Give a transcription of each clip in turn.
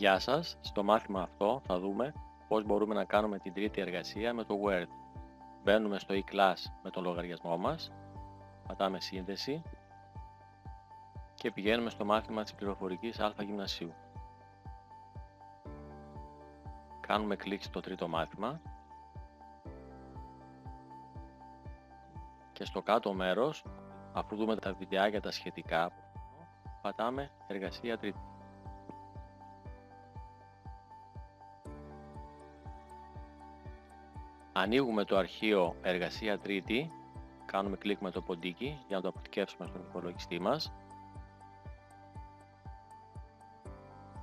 Γεια σας, στο μάθημα αυτό θα δούμε πώς μπορούμε να κάνουμε την τρίτη εργασία με το Word. Μπαίνουμε στο e-class με τον λογαριασμό μας, πατάμε σύνδεση και πηγαίνουμε στο μάθημα της πληροφορικής Α Γυμνασίου. Κάνουμε κλικ στο τρίτο μάθημα και στο κάτω μέρος, αφού δούμε τα βιντεάκια τα σχετικά, πατάμε εργασία τρίτη. Ανοίγουμε το αρχείο εργασία τρίτη, κάνουμε κλικ με το ποντίκι για να το αποθηκεύσουμε στον υπολογιστή μας.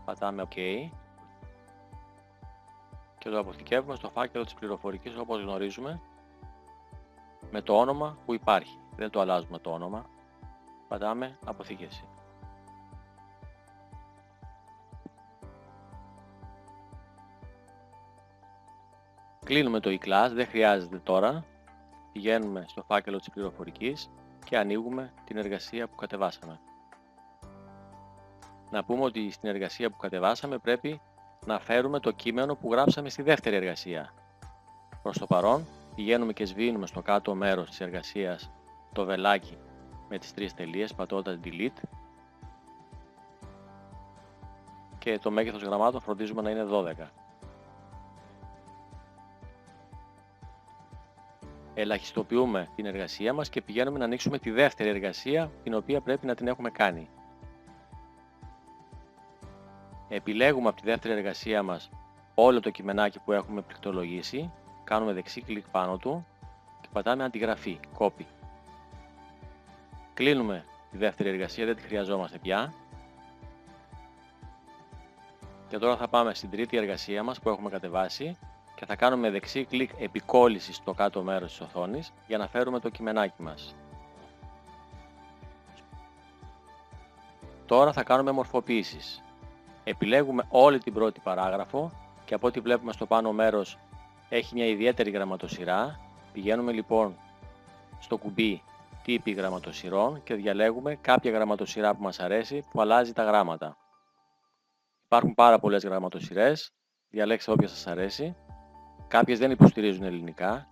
Πατάμε OK και το αποθηκεύουμε στο φάκελο της πληροφορικής όπως γνωρίζουμε, με το όνομα που υπάρχει. Δεν το αλλάζουμε το όνομα. Πατάμε αποθήκευση. Κλείνουμε το e-class, δεν χρειάζεται τώρα. Πηγαίνουμε στο φάκελο της πληροφορικής και ανοίγουμε την εργασία που κατεβάσαμε. Να πούμε ότι στην εργασία που κατεβάσαμε πρέπει να φέρουμε το κείμενο που γράψαμε στη δεύτερη εργασία. Προς το παρόν πηγαίνουμε και σβήνουμε στο κάτω μέρος της εργασίας το βελάκι με τις τρεις τελείες πατώντας Delete και το μέγεθος γραμμάτων φροντίζουμε να είναι 12. Ελαχιστοποιούμε την εργασία μας και πηγαίνουμε να ανοίξουμε τη δεύτερη εργασία την οποία πρέπει να την έχουμε κάνει. Επιλέγουμε από τη δεύτερη εργασία μας όλο το κειμενάκι που έχουμε πληκτρολογήσει, κάνουμε δεξί κλικ πάνω του και πατάμε αντιγραφή, copy. Κλείνουμε τη δεύτερη εργασία, δεν τη χρειαζόμαστε πια. Και τώρα θα πάμε στην τρίτη εργασία μας που έχουμε κατεβάσει και θα κάνουμε δεξί κλικ επικόλληση στο κάτω μέρος της οθόνης για να φέρουμε το κειμενάκι μας. Τώρα θα κάνουμε μορφοποιήσεις. Επιλέγουμε όλη την πρώτη παράγραφο και από ό,τι βλέπουμε στο πάνω μέρος έχει μια ιδιαίτερη γραμματοσυρά. Πηγαίνουμε λοιπόν στο κουμπί τύπη γραμματοσυρών και διαλέγουμε κάποια γραμματοσυρά που μας αρέσει που αλλάζει τα γράμματα. Υπάρχουν πάρα πολλές γραμματοσυρές, διαλέξτε όποια σας αρέσει. Κάποιες δεν υποστηρίζουν ελληνικά.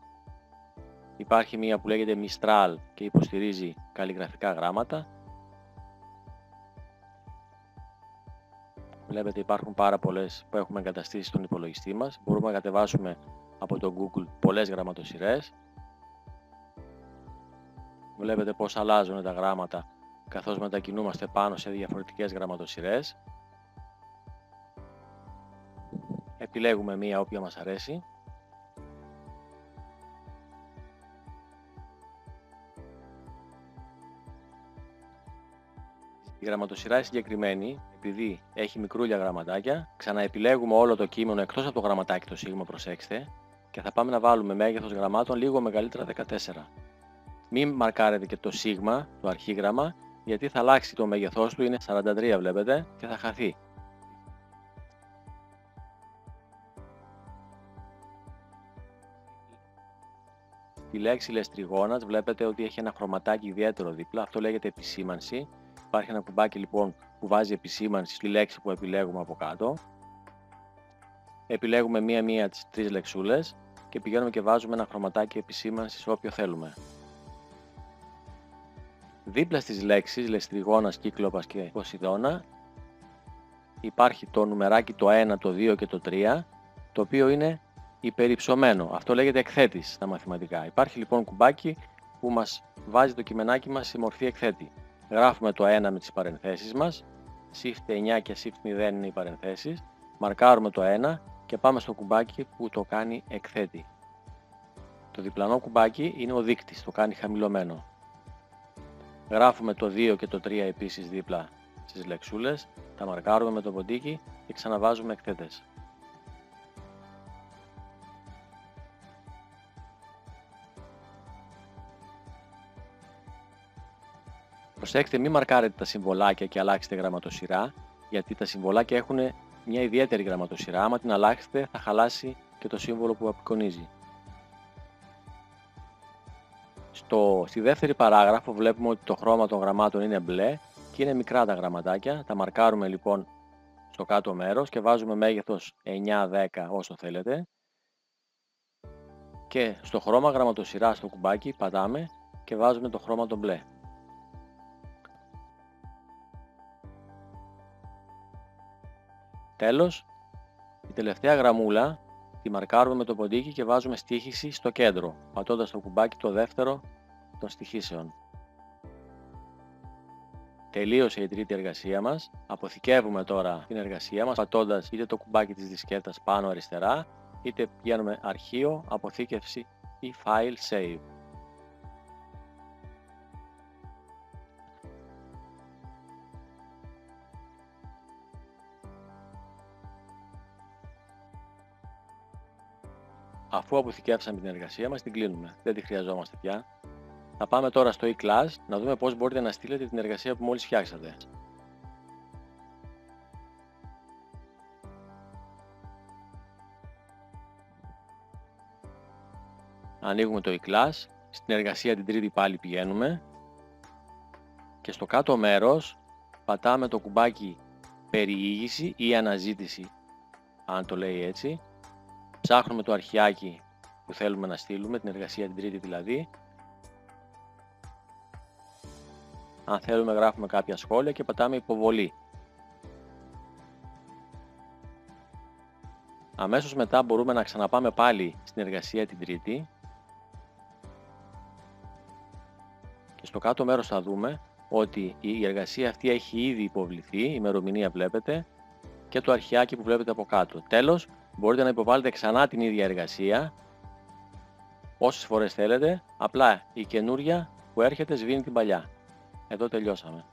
Υπάρχει μία που λέγεται Mistral και υποστηρίζει καλλιγραφικά γράμματα. Βλέπετε υπάρχουν πάρα πολλές που έχουμε εγκαταστήσει στον υπολογιστή μας. Μπορούμε να κατεβάσουμε από το Google πολλές γραμματοσυρές. Βλέπετε πώς αλλάζουν τα γράμματα καθώς μετακινούμαστε πάνω σε διαφορετικές γραμματοσυρές. Επιλέγουμε μία όποια μας αρέσει. Η γραμματοσυρά συγκεκριμένη, επειδή έχει μικρούλια γραμματάκια, ξαναεπιλέγουμε όλο το κείμενο εκτός από το γραμματάκι το σίγμα, προσέξτε, και θα πάμε να βάλουμε μέγεθος γραμμάτων λίγο μεγαλύτερα 14. Μην μαρκάρετε και το σίγμα, το αρχίγραμμα, γιατί θα αλλάξει το μέγεθός του, είναι 43 βλέπετε, και θα χαθεί. Τη λέξη λεστριγόνας βλέπετε ότι έχει ένα χρωματάκι ιδιαίτερο δίπλα, αυτό λέγεται επισήμανση. Υπάρχει ένα κουμπάκι λοιπόν που βάζει επισήμανση στη λέξη που επιλέγουμε από κάτω. Επιλέγουμε μία-μία τις τρεις λεξούλες και πηγαίνουμε και βάζουμε ένα χρωματάκι επισήμανσης όποιο θέλουμε. Δίπλα στις λέξεις λεστριγόνας, κύκλοπας και Ποσειδώνα υπάρχει το νουμεράκι το 1, το 2 και το 3, το οποίο είναι υπερυψωμένο. Αυτό λέγεται εκθέτης στα μαθηματικά. Υπάρχει λοιπόν κουμπάκι που μας βάζει το κειμενάκι μας σε μορφή εκθέτη. Γράφουμε το 1 με τις παρενθέσεις μας, Shift 9 και Shift 0 είναι οι παρενθέσεις, μαρκάρουμε το 1 και πάμε στο κουμπάκι που το κάνει εκθέτη. Το διπλανό κουμπάκι είναι ο δείκτης, το κάνει χαμηλωμένο. Γράφουμε το 2 και το 3 επίσης δίπλα στις λεξούλες, τα μαρκάρουμε με το ποντίκι και ξαναβάζουμε εκθέτες. Προσέξτε, μην μαρκάρετε τα συμβολάκια και αλλάξετε γραμματοσυρά, γιατί τα συμβολάκια έχουν μια ιδιαίτερη γραμματοσυρά. Άμα την αλλάξετε, θα χαλάσει και το σύμβολο που απεικονίζει. Στη δεύτερη παράγραφο βλέπουμε ότι το χρώμα των γραμμάτων είναι μπλε και είναι μικρά τα γραμματάκια. Τα μαρκάρουμε λοιπόν στο κάτω μέρος και βάζουμε μέγεθος 9-10 όσο θέλετε. Και στο χρώμα γραμματοσυρά στο κουμπάκι πατάμε και βάζουμε το χρώμα το μπλε. Τέλος, η τελευταία γραμμούλα τη μαρκάρουμε με το ποντίκι και βάζουμε στοίχηση στο κέντρο, πατώντας το κουμπάκι το δεύτερο των στοιχήσεων. Τελείωσε η τρίτη εργασία μας. Αποθηκεύουμε τώρα την εργασία μας πατώντας είτε το κουμπάκι της δισκέτας πάνω αριστερά, είτε πηγαίνουμε αρχείο, αποθήκευση ή file save. Αφού αποθηκεύσαμε την εργασία μας, την κλείνουμε. Δεν τη χρειαζόμαστε πια. Θα πάμε τώρα στο e-class να δούμε πώς μπορείτε να στείλετε την εργασία που μόλις φτιάξατε. Ανοίγουμε το e-class, στην εργασία την τρίτη πάλι πηγαίνουμε και στο κάτω μέρος πατάμε το κουμπάκι περιήγηση ή αναζήτηση, αν το λέει έτσι. Ψάχνουμε το αρχιάκι που θέλουμε να στείλουμε, την εργασία την τρίτη δηλαδή. Αν θέλουμε γράφουμε κάποια σχόλια και πατάμε υποβολή. Αμέσως μετά μπορούμε να ξαναπάμε πάλι στην εργασία την τρίτη και στο κάτω μέρος θα δούμε ότι η εργασία αυτή έχει ήδη υποβληθεί, η ημερομηνία βλέπετε και το αρχιάκι που βλέπετε από κάτω. Τέλος, μπορείτε να υποβάλλετε ξανά την ίδια εργασία όσες φορές θέλετε, απλά η καινούρια που έρχεται σβήνει την παλιά. Εδώ τελειώσαμε.